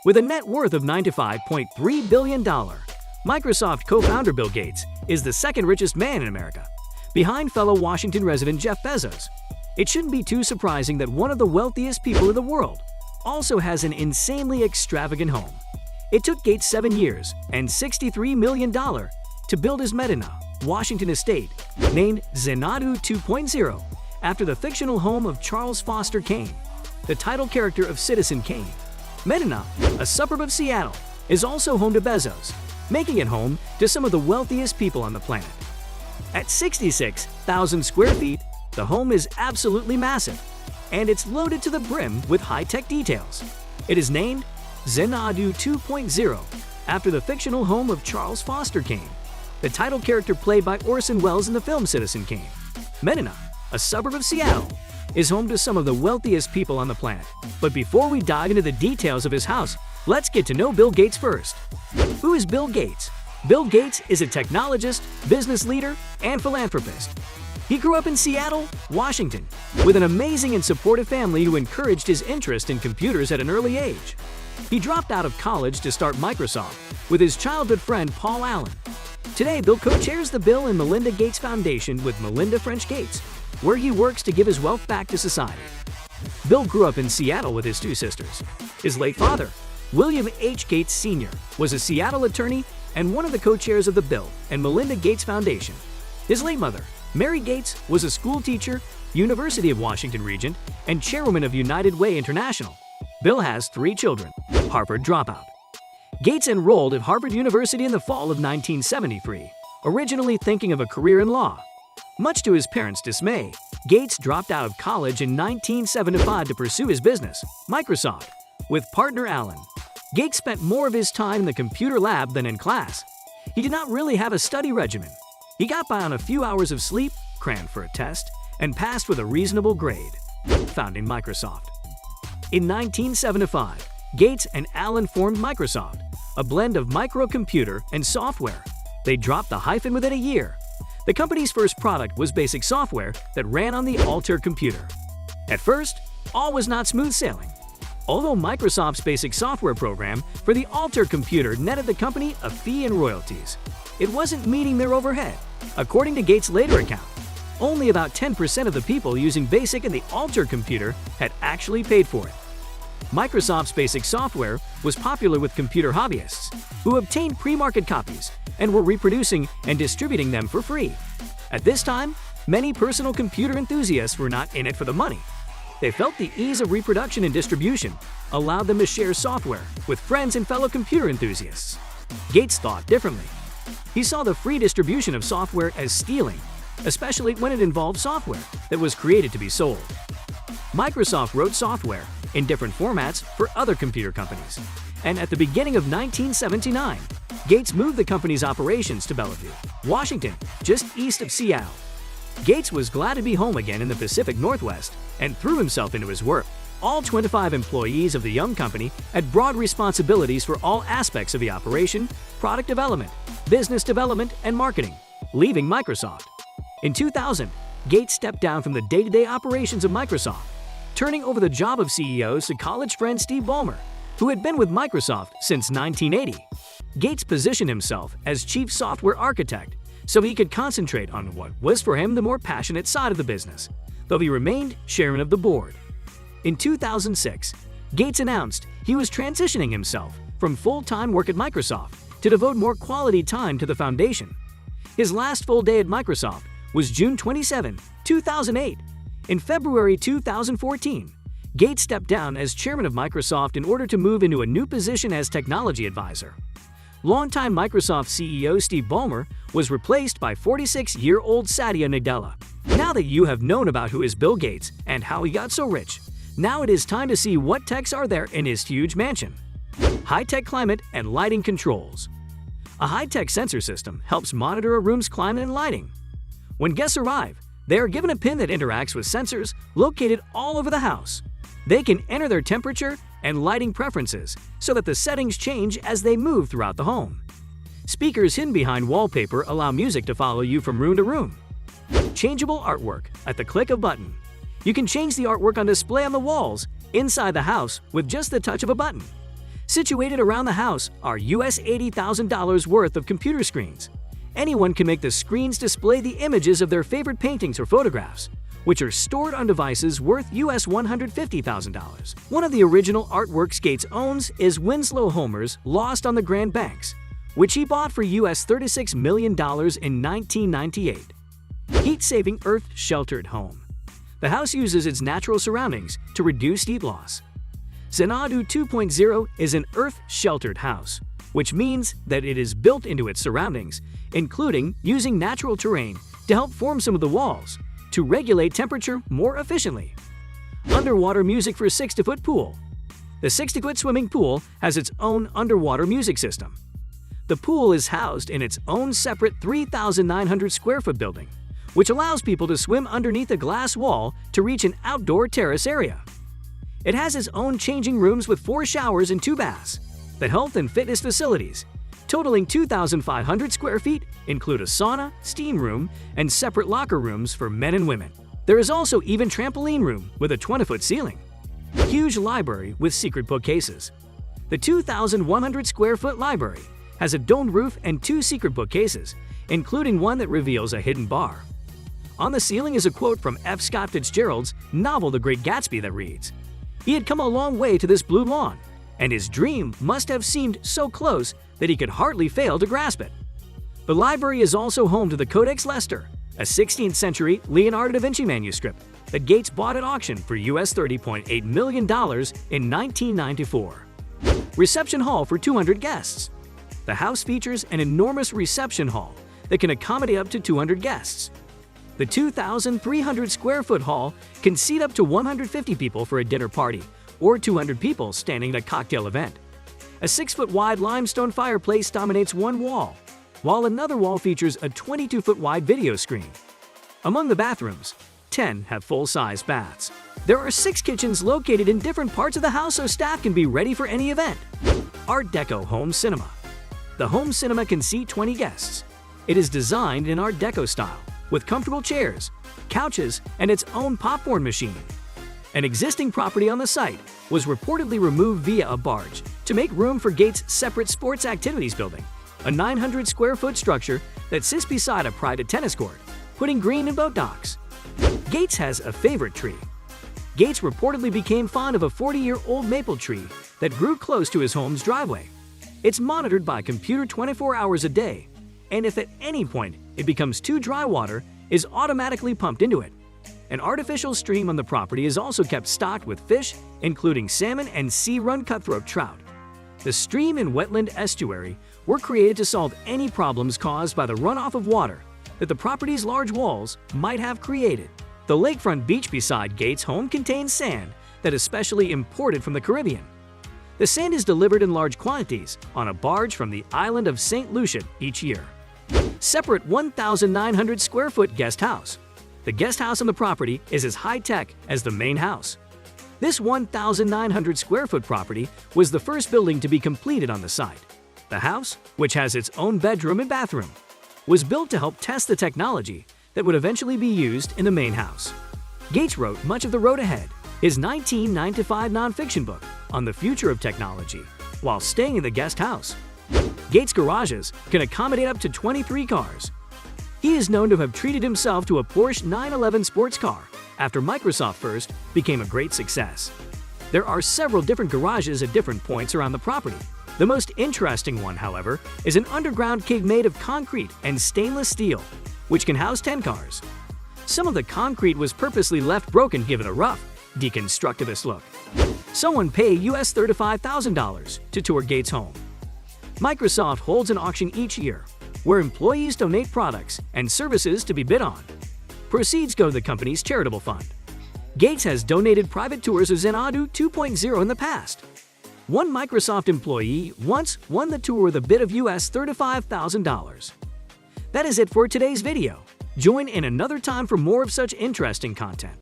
With a net worth of $95.3 billion, Microsoft co-founder Bill Gates is the second richest man in America, behind fellow Washington resident Jeff Bezos. It shouldn't be too surprising that one of the wealthiest people in the world also has an insanely extravagant home. It took Gates 7 years and $63 million to build his Medina, Washington estate, named Xanadu 2.0, after the fictional home of Charles Foster Kane, the title character of Citizen Kane. Medina, a suburb of Seattle, is also home to Bezos, making it home to some of the wealthiest people on the planet. At 66,000 square feet, the home is absolutely massive, and it's loaded to the brim with high-tech details. It is named Xanadu 2.0 after the fictional home of Charles Foster Kane, the title character played by Orson Welles in the film Citizen Kane. Medina, a suburb of Seattle, is home to some of the wealthiest people on the planet. But before we dive into the details of his house, let's get to know Bill Gates first. Who is Bill Gates? Bill Gates is a technologist, business leader, and philanthropist. He grew up in Seattle, Washington, with an amazing and supportive family who encouraged his interest in computers at an early age. He dropped out of college to start Microsoft with his childhood friend Paul Allen. Today, Bill co-chairs the Bill and Melinda Gates Foundation with Melinda French Gates, where he works to give his wealth back to society. Bill grew up in Seattle with his two sisters. His late father, William H. Gates Sr., was a Seattle attorney and one of the co-chairs of the Bill and Melinda Gates Foundation. His late mother, Mary Gates, was a school teacher, University of Washington Regent, and chairwoman of United Way International. Bill has 3 children. Harvard dropout. Gates enrolled at Harvard University in the fall of 1973, originally thinking of a career in law. Much to his parents' dismay, Gates dropped out of college in 1975 to pursue his business, Microsoft, with partner Allen. Gates spent more of his time in the computer lab than in class. He did not really have a study regimen. He got by on a few hours of sleep, crammed for a test, and passed with a reasonable grade. Founding Microsoft. In 1975, Gates and Allen formed Microsoft, a blend of microcomputer and software. They dropped the hyphen within a year. The company's first product was basic software that ran on the Altair computer. At first, all was not smooth sailing. Although Microsoft's basic software program for the Altair computer netted the company a fee and royalties, it wasn't meeting their overhead. According to Gates' later account, only about 10% of the people using BASIC and the Altair computer had actually paid for it. Microsoft's basic software was popular with computer hobbyists, who obtained pre-market copies and were reproducing and distributing them for free. At this time, many personal computer enthusiasts were not in it for the money. They felt the ease of reproduction and distribution allowed them to share software with friends and fellow computer enthusiasts. Gates thought differently. He saw the free distribution of software as stealing, especially when it involved software that was created to be sold. Microsoft wrote software in different formats for other computer companies, and at the beginning of 1979, Gates moved the company's operations to Bellevue, Washington, just east of Seattle. Gates was glad to be home again in the Pacific Northwest and threw himself into his work. All 25 employees of the young company had broad responsibilities for all aspects of the operation, product development, business development, and marketing, leaving Microsoft. In 2000, Gates stepped down from the day-to-day operations of Microsoft, turning over the job of CEO to college friend Steve Ballmer, who had been with Microsoft since 1980. Gates positioned himself as chief software architect so he could concentrate on what was for him the more passionate side of the business, though he remained chairman of the board. In 2006, Gates announced he was transitioning himself from full-time work at Microsoft to devote more quality time to the foundation. His last full day at Microsoft was June 27, 2008. In February 2014, Gates stepped down as chairman of Microsoft in order to move into a new position as technology advisor. Longtime Microsoft CEO Steve Ballmer was replaced by 46-year-old Satya Nadella. Now that you have known about who is Bill Gates and how he got so rich, now it is time to see what techs are there in his huge mansion. High-tech climate and lighting controls. A high-tech sensor system helps monitor a room's climate and lighting. When guests arrive, they are given a pin that interacts with sensors located all over the house. They can enter their temperature and lighting preferences so that the settings change as they move throughout the home. Speakers hidden behind wallpaper allow music to follow you from room to room. Changeable artwork at the click of a button. You can change the artwork on display on the walls inside the house with just the touch of a button. Situated around the house are US $80,000 worth of computer screens. Anyone can make the screens display the images of their favorite paintings or photographs, which are stored on devices worth US $150,000. One of the original artworks Gates owns is Winslow Homer's Lost on the Grand Banks, which he bought for US $36 million in 1998. Heat-saving earth-sheltered home. The house uses its natural surroundings to reduce heat loss. Xanadu 2.0 is an earth-sheltered house, which means that it is built into its surroundings, including using natural terrain to help form some of the walls to regulate temperature more efficiently. Underwater music for 60-foot pool. The 60-foot swimming pool has its own underwater music system. The pool is housed in its own separate 3,900 square foot building, which allows people to swim underneath a glass wall to reach an outdoor terrace area. It has its own changing rooms with 4 showers and 2 baths. The health and fitness facilities, totaling 2,500 square feet, include a sauna, steam room, and separate locker rooms for men and women. There is also even trampoline room with a 20-foot ceiling. Huge library with secret bookcases. The 2,100 square foot library has a domed roof and 2 secret bookcases, including one that reveals a hidden bar. On the ceiling is a quote from F. Scott Fitzgerald's novel The Great Gatsby that reads, "He had come a long way to this blue lawn, and his dream must have seemed so close that he could hardly fail to grasp it." The library is also home to the Codex Leicester, a 16th century Leonardo da Vinci manuscript that Gates bought at auction for US $30.8 million in 1994. Reception hall for 200 guests. The house features an enormous reception hall that can accommodate up to 200 guests. The 2,300 square foot hall can seat up to 150 people for a dinner party or 200 people standing at a cocktail event. A 6-foot wide limestone fireplace dominates one wall, while another wall features a 22-foot wide video screen. Among the bathrooms, 10 have full-size baths. There are 6 kitchens located in different parts of the house so staff can be ready for any event. Art Deco Home Cinema. The home cinema can seat 20 guests. It is designed in Art Deco style, with comfortable chairs, couches, and its own popcorn machine. An existing property on the site was reportedly removed via a barge to make room for Gates' separate sports activities building, a 900 square foot structure that sits beside a private tennis court, putting green and boat docks. Gates has a favorite tree. Gates reportedly became fond of a 40-year-old maple tree that grew close to his home's driveway. It's monitored by a computer 24 hours a day, and if at any point it becomes too dry, water is automatically pumped into it. An artificial stream on the property is also kept stocked with fish, including salmon and sea-run cutthroat trout. The stream and wetland estuary were created to solve any problems caused by the runoff of water that the property's large walls might have created. The lakefront beach beside Gates' home contains sand that is specially imported from the Caribbean. The sand is delivered in large quantities on a barge from the island of St. Lucia each year. Separate 1,900 square foot guest house. The guest house on the property is as high-tech as the main house. This 1,900 square foot property was the first building to be completed on the site. The house, which has its own bedroom and bathroom, was built to help test the technology that would eventually be used in the main house. Gates wrote much of The Road Ahead, his 1995 nonfiction book on the future of technology, while staying in the guest house. Gates' garages can accommodate up to 23 cars. He is known to have treated himself to a Porsche 911 sports car after Microsoft First became a great success. There are several different garages at different points around the property. The most interesting one, however, is an underground keg made of concrete and stainless steel, which can house 10 cars. Some of the concrete was purposely left broken given a rough, deconstructivist look. Someone paid US $35,000 to tour Gates' home. Microsoft holds an auction each year where employees donate products and services to be bid on. Proceeds go to the company's charitable fund. Gates has donated private tours of Xanadu 2.0 in the past. One Microsoft employee once won the tour with a bid of US $35,000. That is it for today's video. Join in another time for more of such interesting content.